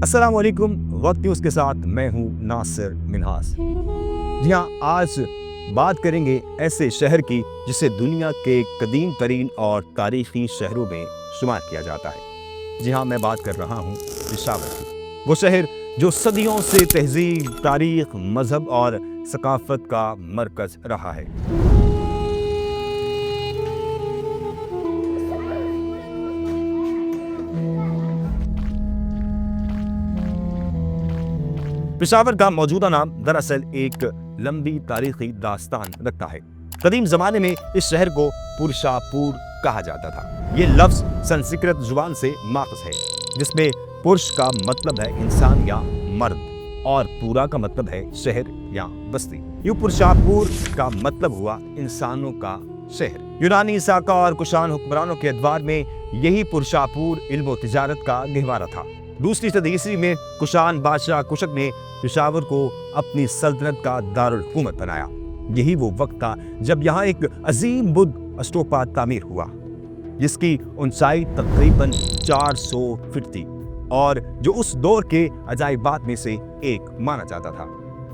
السلام علیکم، وقت نیوز کے ساتھ میں ہوں ناصر منہاس۔ جی ہاں، آج بات کریں گے ایسے شہر کی جسے دنیا کے قدیم ترین اور تاریخی شہروں میں شمار کیا جاتا ہے۔ جی ہاں، میں بات کر رہا ہوں پشاور کی، وہ شہر جو صدیوں سے تہذیب، تاریخ، مذہب اور ثقافت کا مرکز رہا ہے۔ پشاور کا موجودہ نام دراصل ایک لمبی تاریخی داستان رکھتا ہے۔ قدیم زمانے میں اس شہر کو پرشاپور کہا جاتا تھا۔ یہ لفظ سنسکرت زبان سے ماخذ ہے، جس میں پرش کا مطلب ہے انسان یا مرد اور پورا کا مطلب ہے شہر یا بستی۔ یوں پرشاپور کا مطلب ہوا انسانوں کا شہر۔ یونانی، ساکا اور کشان حکمرانوں کے ادوار میں یہی پرشاپور علم و تجارت کا گہوارہ تھا۔ دوسری صدی عیسوی میں کشان بادشاہ کشک نے پشاور کو اپنی سلطنت کا دارالحکومت بنایا۔ یہی وہ وقت تھا جب یہاں ایک عظیم بدھ استوپا تعمیر ہوا، جس کی اونچائی تقریباً 400 فٹ تھی اور جو اس دور کے عجائبات میں سے ایک مانا جاتا تھا۔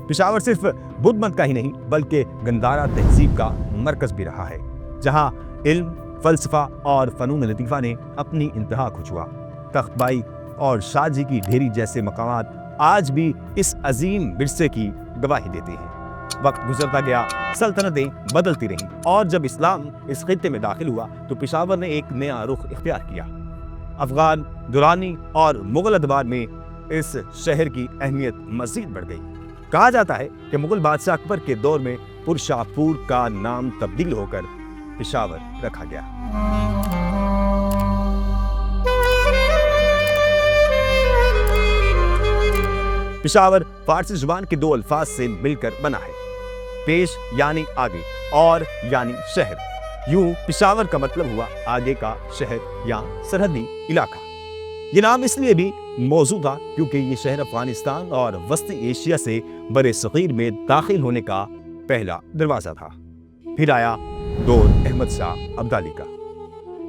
پشاور صرف بدھ مت کا ہی نہیں بلکہ گندھارا تہذیب کا مرکز بھی رہا ہے، جہاں علم، فلسفہ اور فنون لطیفہ نے اپنی انتہا کو چھوا۔ تخت بائی اور شاہ جی کی ڈھیری جیسے مقامات آج بھی اس عظیم ورثے کی گواہی دیتے ہیں۔ وقت گزرتا گیا، سلطنتیں بدلتی رہیں، اور جب اسلام اس خطے میں داخل ہوا تو پشاور نے ایک نیا رخ اختیار کیا۔ افغان، درانی اور مغل ادوار میں اس شہر کی اہمیت مزید بڑھ گئی۔ کہا جاتا ہے کہ مغل بادشاہ اکبر کے دور میں پرشاپور کا نام تبدیل ہو کر پشاور رکھا گیا۔ پشاور فارسی زبان کے دو الفاظ سے مل کر بنا ہے، پیش یعنی آگے اور یعنی شہر۔ یوں پشاور کا مطلب ہوا آگے کا شہر یا سرحدی علاقہ۔ یہ نام اس لیے بھی موزوں تھا کیونکہ یہ شہر افغانستان اور وسطی ایشیا سے بر صغیر میں داخل ہونے کا پہلا دروازہ تھا۔ پھر آیا دور احمد شاہ ابدالی کا،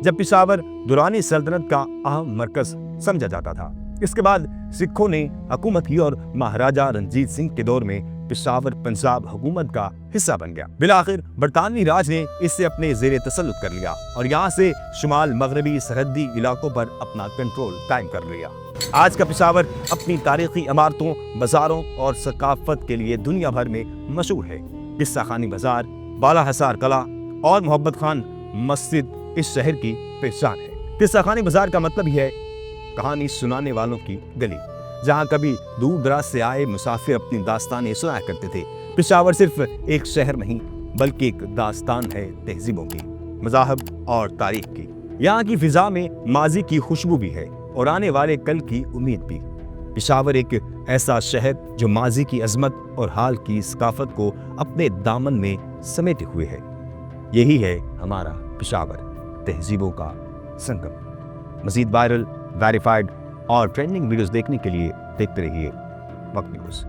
جب پشاور درانی سلطنت کا اہم مرکز سمجھا جاتا تھا۔ اس کے بعد سکھوں نے حکومت کی اور مہاراجہ رنجیت سنگھ کے دور میں پشاور پنجاب حکومت کا حصہ بن گیا۔ بالآخر برطانوی راج نے اسے اپنے زیر تسلط کر لیا اور یہاں سے شمال مغربی سرحدی علاقوں پر اپنا کنٹرول قائم کر لیا۔ آج کا پشاور اپنی تاریخی عمارتوں، بازاروں اور ثقافت کے لیے دنیا بھر میں مشہور ہے۔ قصہ خانی بازار، بالا حصار قلعہ اور محبت خان مسجد اس شہر کی پہچان ہے۔ قصہ خانی بازار کا مطلب یہ ہے کہانی سنانے والوں کی گلی، جہاں کبھی دور دراز سے آئے مسافر اپنی داستانیں سنایا کرتے تھے۔ پشاور صرف ایک شہر نہیں بلکہ ایک داستان ہے تہذیبوں کی، مذاہب اور تاریخ کی۔ یہاں کی فضا میں ماضی کی خوشبو بھی ہے اور آنے والے کل کی امید بھی۔ پشاور ایک ایسا شہر جو ماضی کی عظمت اور حال کی ثقافت کو اپنے دامن میں سمیٹے ہوئے ہے۔ یہی ہے ہمارا پشاور، تہذیبوں کا سنگم۔ مزید وائرل، ویریفائڈ اور ٹرینڈنگ ویڈیوز دیکھنے کے لیے دیکھتے رہیے وقت نیوز۔